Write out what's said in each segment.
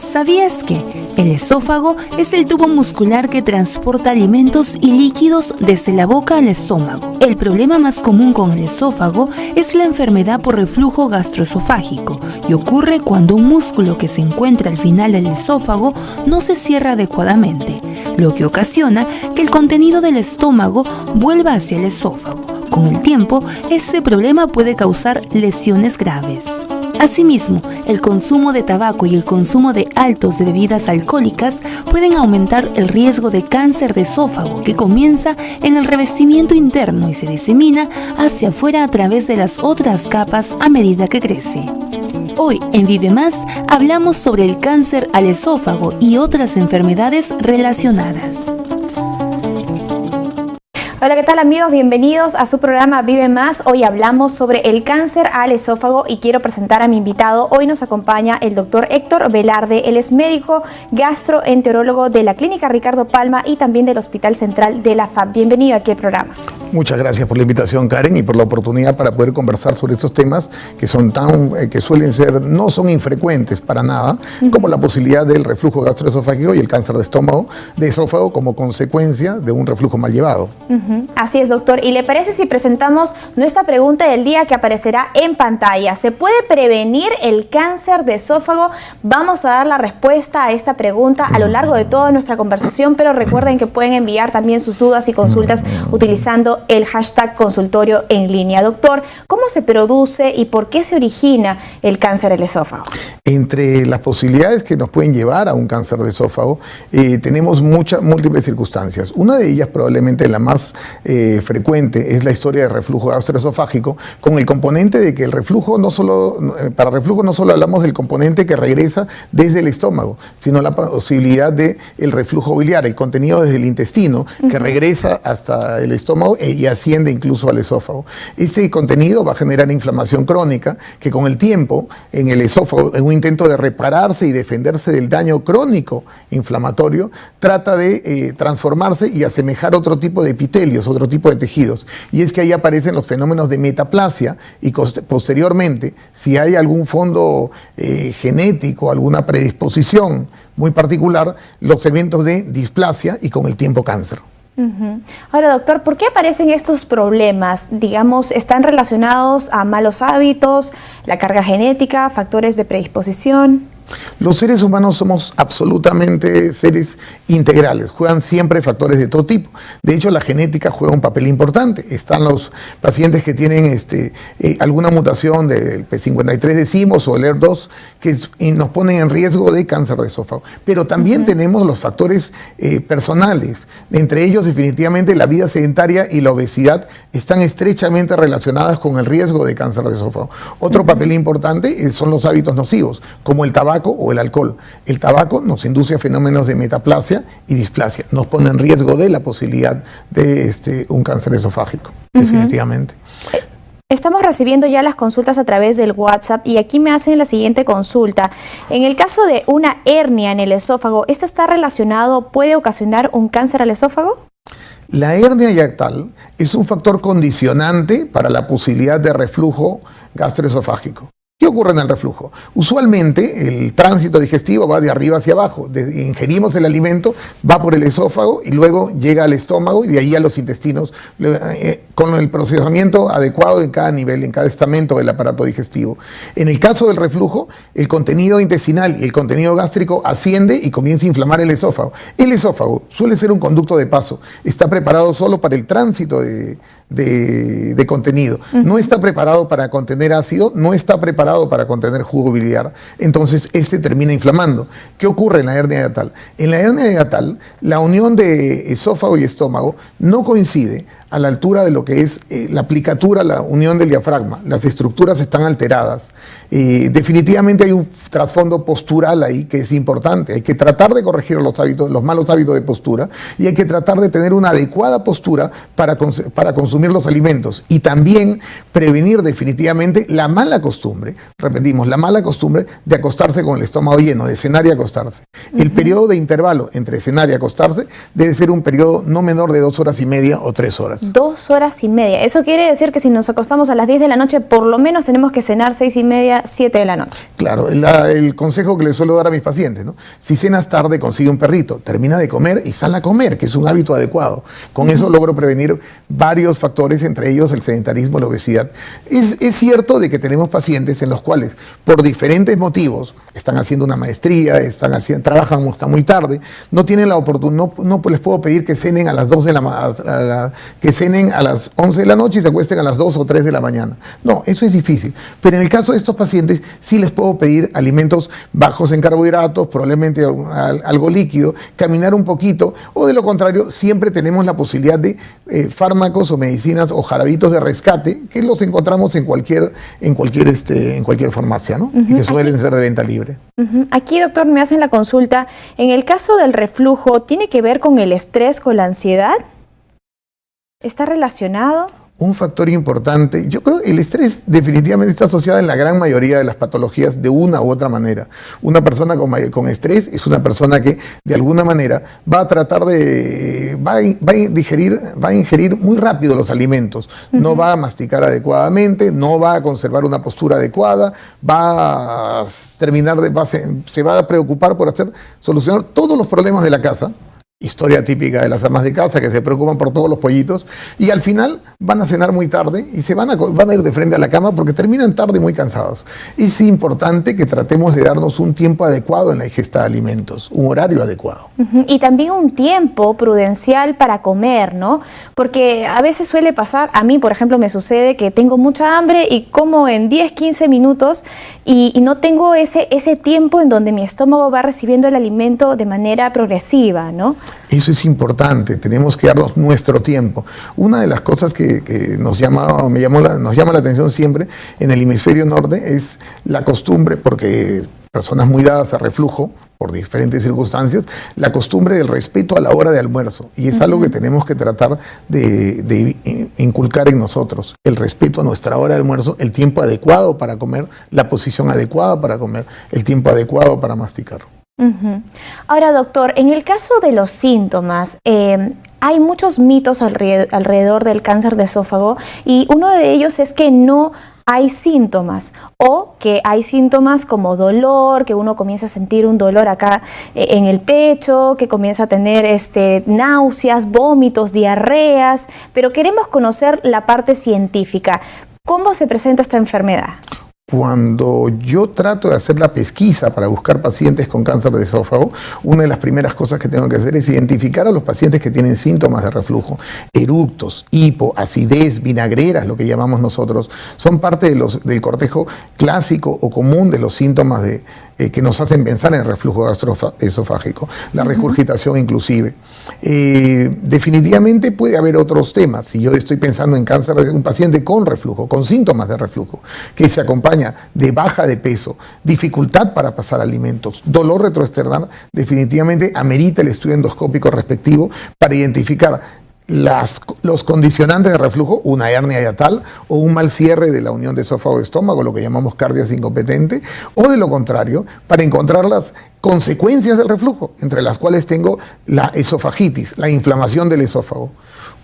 ¿Sabías que el esófago es el tubo muscular que transporta alimentos y líquidos desde la boca al estómago? El problema más común con el esófago es la enfermedad por reflujo gastroesofágico y ocurre cuando un músculo que se encuentra al final del esófago no se cierra adecuadamente, lo que ocasiona que el contenido del estómago vuelva hacia el esófago. Con el tiempo, ese problema puede causar lesiones graves. Asimismo, el consumo de tabaco y el consumo de altos de bebidas alcohólicas pueden aumentar el riesgo de cáncer de esófago, que comienza en el revestimiento interno y se disemina hacia afuera a través de las otras capas a medida que crece. Hoy en Vive Más hablamos sobre el cáncer al esófago y otras enfermedades relacionadas. Hola, ¿qué tal amigos? Bienvenidos a su programa Vive Más. Hoy hablamos sobre el cáncer al esófago y quiero presentar a mi invitado. Hoy nos acompaña el doctor Héctor Velarde. Él es médico gastroenterólogo de la Clínica Ricardo Palma y también del Hospital Central de la FAP. Bienvenido aquí al programa. Muchas gracias por la invitación, Karen, y por la oportunidad para poder conversar sobre estos temas que son que suelen ser, no son infrecuentes para nada, como la posibilidad del reflujo gastroesofágico y el cáncer de esófago como consecuencia de un reflujo mal llevado. Así es, doctor. ¿Y le parece si presentamos nuestra pregunta del día que aparecerá en pantalla? ¿Se puede prevenir el cáncer de esófago? Vamos a dar la respuesta a esta pregunta a lo largo de toda nuestra conversación, pero recuerden que pueden enviar también sus dudas y consultas utilizando el hashtag consultorio en línea. Doctor, ¿cómo se produce y por qué se origina el cáncer del esófago? Entre las posibilidades que nos pueden llevar a un cáncer de esófago, tenemos múltiples circunstancias. Una de ellas, probablemente la más frecuente, es la historia de reflujo gastroesofágico, con el componente de que el reflujo para reflujo no solo hablamos del componente que regresa desde el estómago, sino la posibilidad del reflujo biliar, el contenido desde el intestino que regresa hasta el estómago y asciende incluso al esófago. Este contenido va a generar inflamación crónica que con el tiempo en el esófago, en un intento de repararse y defenderse del daño crónico inflamatorio, trata de transformarse y asemejar otro tipo de epitelios, otro tipo de tejidos. Y es que ahí aparecen los fenómenos de metaplasia y posteriormente, si hay algún fondo genético, alguna predisposición muy particular, los eventos de displasia y con el tiempo cáncer. Ahora, doctor, ¿por qué aparecen estos problemas? Digamos, ¿están relacionados a malos hábitos, la carga genética, factores de predisposición? Los seres humanos somos absolutamente seres integrales, juegan siempre factores de todo tipo. De hecho, la genética juega un papel importante. Están los pacientes que tienen alguna mutación del P53 decimos o el ER2 que nos ponen en riesgo de cáncer de esófago. Pero también tenemos los factores personales. Entre ellos, definitivamente, la vida sedentaria y la obesidad están estrechamente relacionadas con el riesgo de cáncer de esófago. Otro papel importante son los hábitos nocivos, como el tabaco o el alcohol. El tabaco nos induce a fenómenos de metaplasia y displasia, nos pone en riesgo de la posibilidad de un cáncer esofágico, definitivamente. Estamos recibiendo ya las consultas a través del WhatsApp y aquí me hacen la siguiente consulta. En el caso de una hernia en el esófago, ¿esto está relacionado, puede ocasionar un cáncer al esófago? La hernia hiatal es un factor condicionante para la posibilidad de reflujo gastroesofágico. ¿Qué ocurre en el reflujo? Usualmente el tránsito digestivo va de arriba hacia abajo. Ingerimos el alimento, va por el esófago y luego llega al estómago y de ahí a los intestinos con el procesamiento adecuado en cada nivel, en cada estamento del aparato digestivo. En el caso del reflujo, el contenido intestinal y el contenido gástrico asciende y comienza a inflamar el esófago. El esófago suele ser un conducto de paso. Está preparado solo para el tránsito de contenido. No está preparado para contener ácido, no está preparado para contener jugo biliar. Entonces, termina inflamando. ¿Qué ocurre en la hernia hiatal? En la hernia hiatal, la unión de esófago y estómago no coincide a la altura de lo que es la aplicatura, la unión del diafragma. Las estructuras están alteradas. Definitivamente hay un trasfondo postural ahí que es importante. Hay que tratar de corregir los malos hábitos de postura y hay que tratar de tener una adecuada postura para consumir consumir los alimentos y también prevenir definitivamente la mala costumbre, repetimos, la mala costumbre de acostarse con el estómago lleno, de cenar y acostarse. El periodo de intervalo entre cenar y acostarse debe ser un periodo no menor de 2 horas y media o 3 horas. 2 horas y media. Eso quiere decir que si nos acostamos a las 10 de la noche, por lo menos tenemos que cenar 6 y media, 7 de la noche. Claro, el consejo que les suelo dar a mis pacientes, ¿no? Si cenas tarde, consigue un perrito, termina de comer y sal a comer, que es un hábito adecuado. Con eso logro prevenir varios factores, entre ellos el sedentarismo, la obesidad. Es cierto de que tenemos pacientes en los cuales, por diferentes motivos, están haciendo una maestría, trabajan hasta muy tarde, no tienen la oportunidad, no les puedo pedir que cenen a las 12 que cenen a las 11 de la noche y se acuesten a las 2 o 3 de la mañana. No, eso es difícil. Pero en el caso de estos pacientes, sí les puedo pedir alimentos bajos en carbohidratos, probablemente algo líquido, caminar un poquito, o de lo contrario, siempre tenemos la posibilidad de fármacos o medicinas o jarabitos de rescate, que los encontramos en cualquier farmacia, ¿no? Y que suelen ser de venta libre. Aquí, doctor, me hacen la consulta. En el caso del reflujo, ¿tiene que ver con el estrés, con la ansiedad? ¿Está relacionado? Un factor importante, yo creo que el estrés definitivamente está asociado en la gran mayoría de las patologías de una u otra manera. Una persona con estrés es una persona que de alguna manera va a tratar va a ingerir muy rápido los alimentos, no va a masticar adecuadamente, no va a conservar una postura adecuada, se va a preocupar por solucionar todos los problemas de la casa. Historia típica de las amas de casa que se preocupan por todos los pollitos y al final van a cenar muy tarde y se van a ir de frente a la cama porque terminan tarde y muy cansados. Es importante que tratemos de darnos un tiempo adecuado en la ingesta de alimentos, un horario adecuado. Y también un tiempo prudencial para comer, ¿no? Porque a veces suele pasar, a mí por ejemplo me sucede que tengo mucha hambre y como en 10, 15 minutos y no tengo ese tiempo en donde mi estómago va recibiendo el alimento de manera progresiva, ¿no? Eso es importante, tenemos que darnos nuestro tiempo. Una de las cosas que nos llama la atención siempre en el hemisferio norte es la costumbre, porque personas muy dadas a reflujo, por diferentes circunstancias, la costumbre del respeto a la hora de almuerzo. Y es algo que tenemos que tratar de inculcar en nosotros. El respeto a nuestra hora de almuerzo, el tiempo adecuado para comer, la posición adecuada para comer, el tiempo adecuado para masticar. Ahora, doctor, en el caso de los síntomas, hay muchos mitos alrededor del cáncer de esófago y uno de ellos es que no hay síntomas o que hay síntomas como dolor, que uno comienza a sentir un dolor acá en el pecho, que comienza a tener náuseas, vómitos, diarreas, pero queremos conocer la parte científica. ¿Cómo se presenta esta enfermedad? Cuando yo trato de hacer la pesquisa para buscar pacientes con cáncer de esófago, una de las primeras cosas que tengo que hacer es identificar a los pacientes que tienen síntomas de reflujo. Eructos, hipo, acidez, vinagreras, lo que llamamos nosotros, son parte del cortejo clásico o común de los síntomas que nos hacen pensar en el reflujo gastroesofágico, la regurgitación inclusive. Definitivamente puede haber otros temas. Si yo estoy pensando en cáncer de un paciente con reflujo, con síntomas de reflujo, que se acompaña de baja de peso, dificultad para pasar alimentos, dolor retroesternal, definitivamente amerita el estudio endoscópico respectivo para identificar los condicionantes de reflujo, una hernia hiatal o un mal cierre de la unión de esófago-estómago, lo que llamamos cardias incompetente, o de lo contrario, para encontrar las consecuencias del reflujo, entre las cuales tengo la esofagitis, la inflamación del esófago.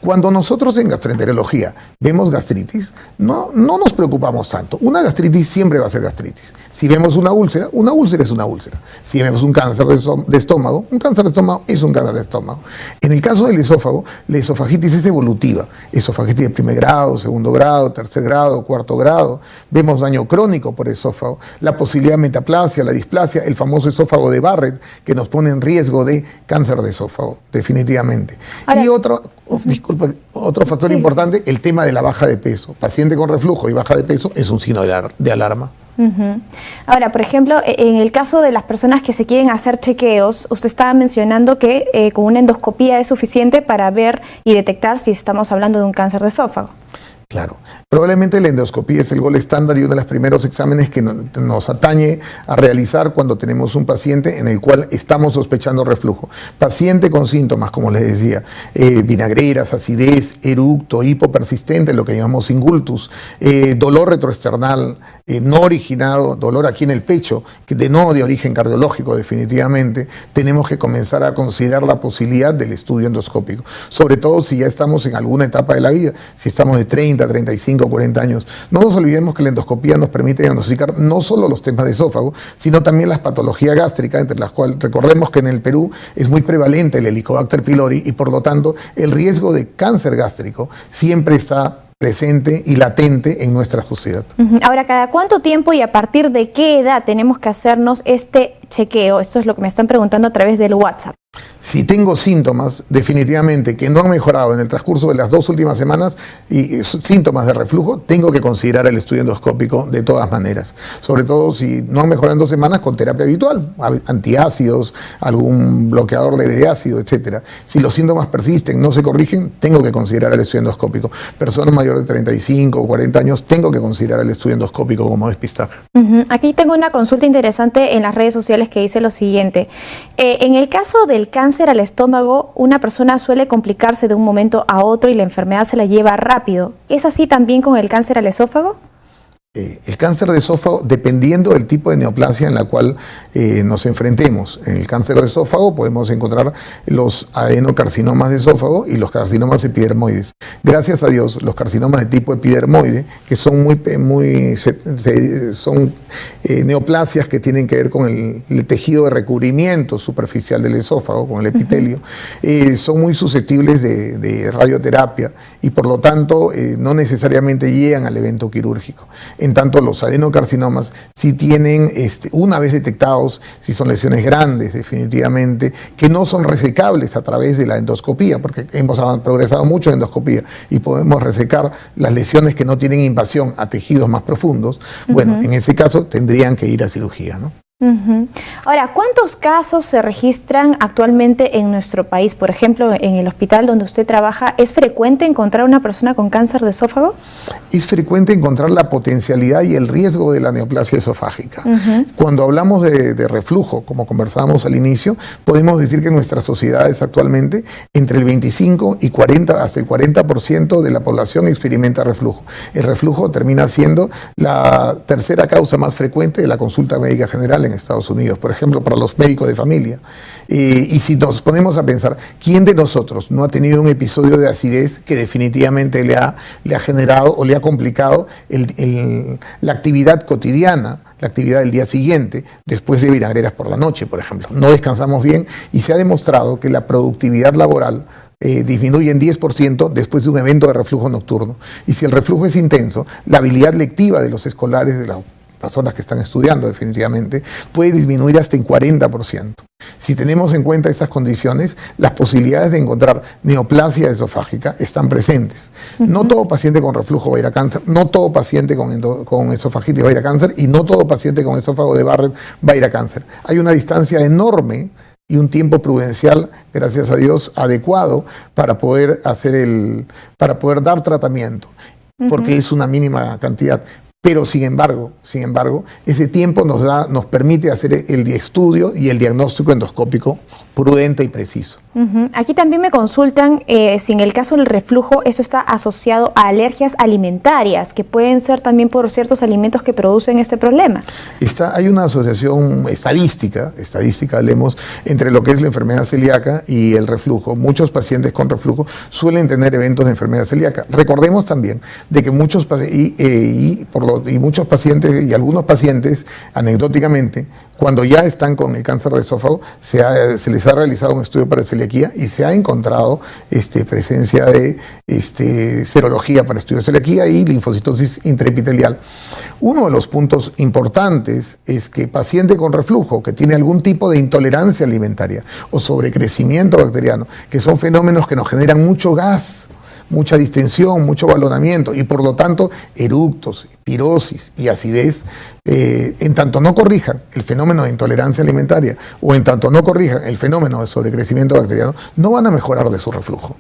Cuando nosotros en gastroenterología vemos gastritis, no nos preocupamos tanto. Una gastritis siempre va a ser gastritis. Si vemos una úlcera es una úlcera. Si vemos un cáncer de estómago, un cáncer de estómago es un cáncer de estómago. En el caso del esófago, la esofagitis es evolutiva. Esofagitis de primer grado, segundo grado, tercer grado, cuarto grado. Vemos daño crónico por esófago, la posibilidad de metaplasia, la displasia, el famoso esófago de Barrett, que nos pone en riesgo de cáncer de esófago, definitivamente. Ahora, y otro factor importante, el tema de la baja de peso. Paciente con reflujo y baja de peso es un signo de alarma. Ahora, por ejemplo, en el caso de las personas que se quieren hacer chequeos, usted estaba mencionando que con una endoscopía es suficiente para ver y detectar si estamos hablando de un cáncer de esófago. Claro, probablemente la endoscopía es el gol estándar y uno de los primeros exámenes que nos atañe a realizar cuando tenemos un paciente en el cual estamos sospechando reflujo. Paciente con síntomas, como les decía, vinagreras, acidez, eructo, hipo persistente, lo que llamamos ingultus, dolor retroesternal, no originado, dolor aquí en el pecho, no de origen cardiológico definitivamente, tenemos que comenzar a considerar la posibilidad del estudio endoscópico, sobre todo si ya estamos en alguna etapa de la vida, si estamos de 30, 35, 40 años. No nos olvidemos que la endoscopía nos permite diagnosticar no solo los temas de esófago, sino también las patologías gástricas, entre las cuales recordemos que en el Perú es muy prevalente el Helicobacter pylori y por lo tanto el riesgo de cáncer gástrico siempre está presente y latente en nuestra sociedad. Ahora, ¿cada cuánto tiempo y a partir de qué edad tenemos que hacernos este chequeo? Esto es lo que me están preguntando a través del WhatsApp. Si tengo síntomas definitivamente que no han mejorado en el transcurso de las 2 últimas semanas y síntomas de reflujo, tengo que considerar el estudio endoscópico de todas maneras. Sobre todo si no han mejorado en 2 semanas con terapia habitual, antiácidos, algún bloqueador leve de ácido, etc. Si los síntomas persisten, no se corrigen, tengo que considerar el estudio endoscópico. Personas mayores de 35 o 40 años, tengo que considerar el estudio endoscópico como despistaje. Aquí tengo una consulta interesante en las redes sociales que dice lo siguiente. En el caso del cáncer al estómago, una persona suele complicarse de un momento a otro y la enfermedad se la lleva rápido. ¿Es así también con el cáncer al esófago? El cáncer de esófago, dependiendo del tipo de neoplasia en la cual nos enfrentemos. En el cáncer de esófago podemos encontrar los adenocarcinomas de esófago y los carcinomas epidermoides. Gracias a Dios, los carcinomas de tipo epidermoide, que son neoplasias que tienen que ver con el tejido de recubrimiento superficial del esófago, con el epitelio, son muy susceptibles de radioterapia y por lo tanto no necesariamente llegan al evento quirúrgico. En tanto, los adenocarcinomas, si tienen, una vez detectados, si son lesiones grandes, definitivamente, que no son resecables a través de la endoscopía, porque hemos progresado mucho en endoscopía y podemos resecar las lesiones que no tienen invasión a tejidos más profundos, bueno, en ese caso tendrían que ir a cirugía, ¿no? Ahora, ¿cuántos casos se registran actualmente en nuestro país? Por ejemplo, en el hospital donde usted trabaja, ¿es frecuente encontrar una persona con cáncer de esófago? Es frecuente encontrar la potencialidad y el riesgo de la neoplasia esofágica. Cuando hablamos de reflujo, como conversábamos al inicio, podemos decir que en nuestras sociedades actualmente entre el 25 y 40 hasta el 40% de la población experimenta reflujo. El reflujo termina siendo la tercera causa más frecuente de la consulta médica general en Estados Unidos, por ejemplo, para los médicos de familia. Y si nos ponemos a pensar, ¿quién de nosotros no ha tenido un episodio de acidez que definitivamente le ha generado o le ha complicado la actividad cotidiana, la actividad del día siguiente, después de vinagreras por la noche, por ejemplo? No descansamos bien y se ha demostrado que la productividad laboral disminuye en 10% después de un evento de reflujo nocturno. Y si el reflujo es intenso, la habilidad lectiva de los escolares, de la personas que están estudiando definitivamente, puede disminuir hasta en 40%. Si tenemos en cuenta estas condiciones, las posibilidades de encontrar neoplasia esofágica están presentes. No todo paciente con reflujo va a ir a cáncer, no todo paciente con esofagitis va a ir a cáncer y no todo paciente con esófago de Barrett va a ir a cáncer. Hay una distancia enorme y un tiempo prudencial, gracias a Dios, adecuado para poder dar tratamiento, porque es una mínima cantidad. Pero sin embargo, ese tiempo nos permite hacer el estudio y el diagnóstico endoscópico prudente y preciso. Aquí también me consultan si en el caso del reflujo eso está asociado a alergias alimentarias, que pueden ser también por ciertos alimentos que producen este problema. Hay una asociación estadística hablemos, entre lo que es la enfermedad celíaca y el reflujo. Muchos pacientes con reflujo suelen tener eventos de enfermedad celíaca. Recordemos también de que muchos pacientes y algunos pacientes, anecdóticamente, cuando ya están con el cáncer de esófago, se les ha realizado un estudio para celiaquía y se ha encontrado presencia de serología para estudio de celiaquía y linfocitosis intraepitelial. Uno de los puntos importantes es que paciente con reflujo que tiene algún tipo de intolerancia alimentaria o sobrecrecimiento bacteriano, que son fenómenos que nos generan mucho gas, mucha distensión, mucho balonamiento y por lo tanto eructos, pirosis y acidez, en tanto no corrijan el fenómeno de intolerancia alimentaria o en tanto no corrijan el fenómeno de sobrecrecimiento bacteriano, no van a mejorar de su reflujo.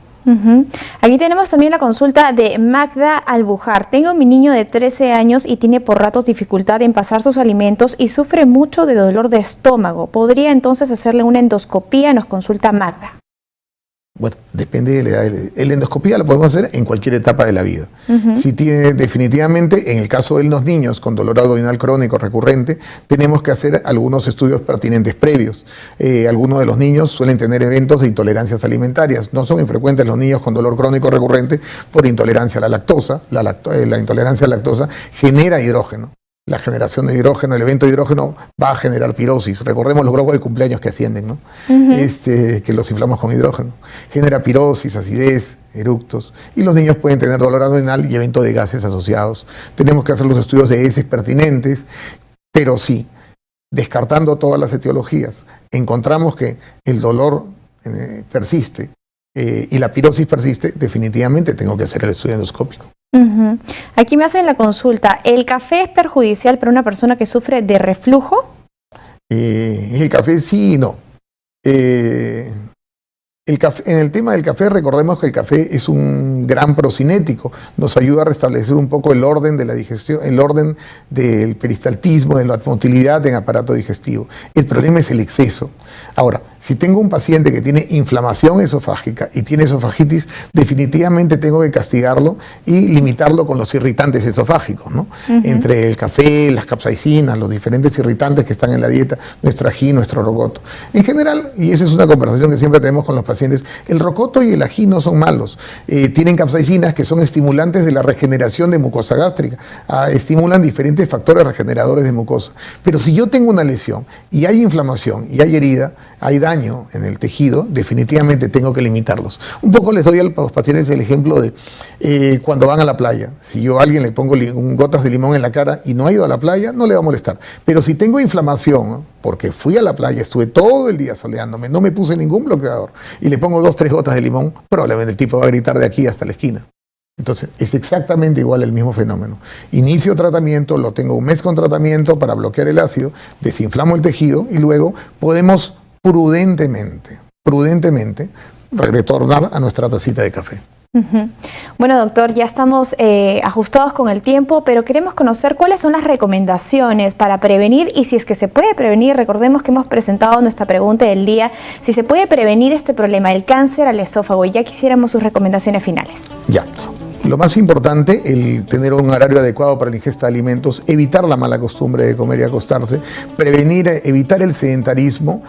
Aquí tenemos también la consulta de Magda Albujar. Tengo mi niño de 13 años y tiene por ratos dificultad en pasar sus alimentos y sufre mucho de dolor de estómago. ¿Podría entonces hacerle una endoscopía? Nos consulta Magda. Bueno, depende de la edad. La endoscopía la podemos hacer en cualquier etapa de la vida. Si tiene, definitivamente, en el caso de los niños con dolor abdominal crónico recurrente, tenemos que hacer algunos estudios pertinentes previos. Algunos de los niños suelen tener eventos de intolerancias alimentarias. No son infrecuentes los niños con dolor crónico recurrente por intolerancia a la lactosa. La intolerancia a la lactosa genera hidrógeno. La generación de hidrógeno, el evento de hidrógeno va a generar pirosis. Recordemos los globos de cumpleaños que ascienden, ¿no? Que los inflamos con hidrógeno. Genera pirosis, acidez, eructos. Y los niños pueden tener dolor abdominal y evento de gases asociados. Tenemos que hacer los estudios de heces pertinentes, pero sí, descartando todas las etiologías, encontramos que el dolor persiste y la pirosis persiste, definitivamente tengo que hacer el estudio endoscópico. Aquí me hacen la consulta. ¿El café es perjudicial para una persona que sufre de reflujo? El café sí y no. En el tema del café, recordemos que el café es un gran procinético, nos ayuda a restablecer un poco el orden de la digestión, el orden del peristaltismo, de la motilidad en aparato digestivo. El problema es el exceso. Ahora, si tengo un paciente que tiene inflamación esofágica y tiene esofagitis, definitivamente tengo que castigarlo y limitarlo con los irritantes esofágicos, ¿no? Entre el café, las capsaicinas, los diferentes irritantes que están en la dieta, nuestro ají, nuestro rocoto. En general, y esa es una conversación que siempre tenemos con los pacientes, el rocoto y el ají no son malos. Tienen capsaicinas que son estimulantes de la regeneración de mucosa gástrica. Estimulan diferentes factores regeneradores de mucosa. Pero si yo tengo una lesión y hay inflamación y hay herida, hay daño en el tejido, definitivamente tengo que limitarlos. Un poco les doy a los pacientes el ejemplo de cuando van a la playa. Si yo a alguien le pongo gotas de limón en la cara y no ha ido a la playa, no le va a molestar. Pero si tengo inflamación, ¿no? Porque fui a la playa, estuve todo el día soleándome, no me puse ningún bloqueador y le pongo 2 o 3 gotas de limón, probablemente el tipo va a gritar de aquí hasta la esquina. Entonces, es exactamente igual el mismo fenómeno. Inicio tratamiento, lo tengo 1 mes con tratamiento para bloquear el ácido, desinflamo el tejido y luego podemos prudentemente retornar a nuestra tacita de café. Bueno, doctor, ya estamos ajustados con el tiempo, pero queremos conocer cuáles son las recomendaciones para prevenir y si es que se puede prevenir. Recordemos que hemos presentado nuestra pregunta del día, si se puede prevenir este problema, el cáncer al esófago, y ya quisiéramos sus recomendaciones finales. Ya. Lo más importante, el tener un horario adecuado para la ingesta de alimentos, evitar la mala costumbre de comer y acostarse, evitar el sedentarismo,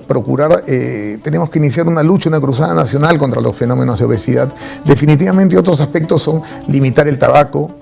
procurar, tenemos que iniciar una lucha, una cruzada nacional contra los fenómenos de obesidad. Definitivamente otros aspectos son limitar el tabaco,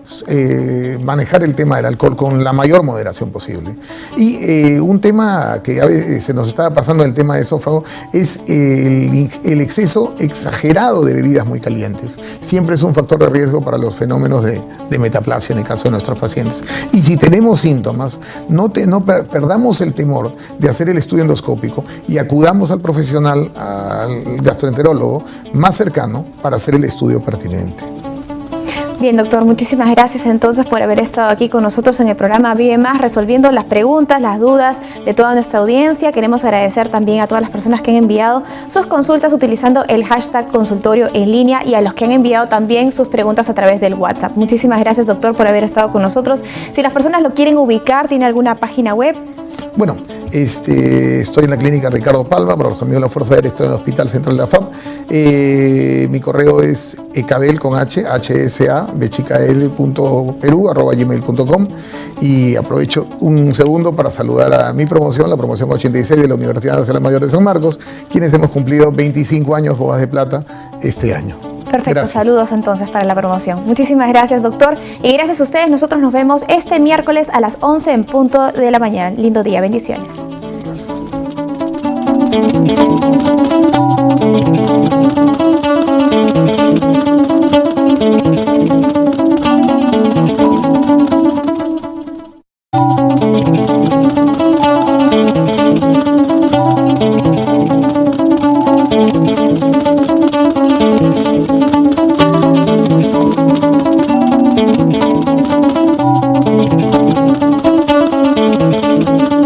manejar el tema del alcohol con la mayor moderación posible. Y un tema que a veces se nos estaba pasando el tema de esófago es el exceso exagerado de bebidas muy calientes. Siempre es un factor de riesgo para los fenómenos de metaplasia en el caso de nuestros pacientes. Y si tenemos síntomas, no perdamos el temor de hacer el estudio endoscópico y acudamos al profesional, al gastroenterólogo más cercano para hacer el estudio pertinente. Bien, doctor, muchísimas gracias entonces por haber estado aquí con nosotros en el programa Vive Más, resolviendo las preguntas, las dudas de toda nuestra audiencia. Queremos agradecer también a todas las personas que han enviado sus consultas utilizando el hashtag consultorio en línea y a los que han enviado también sus preguntas a través del WhatsApp. Muchísimas gracias, doctor, por haber estado con nosotros. Si las personas lo quieren ubicar, ¿tiene alguna página web? Bueno, estoy en la clínica Ricardo Palma, para los amigos de la Fuerza Aérea estoy en el Hospital Central de la FAP. Mi correo es ecabel con hsabchicael.peru@gmail.com y aprovecho un segundo para saludar a mi promoción, la promoción 86 de la Universidad Nacional Mayor de San Marcos, quienes hemos cumplido 25 años bodas de plata este año. Perfecto, gracias. Saludos entonces para la promoción. Muchísimas gracias, doctor. Y gracias a ustedes, nosotros nos vemos este miércoles a las 11 en punto de la mañana. Lindo día, bendiciones. Gracias.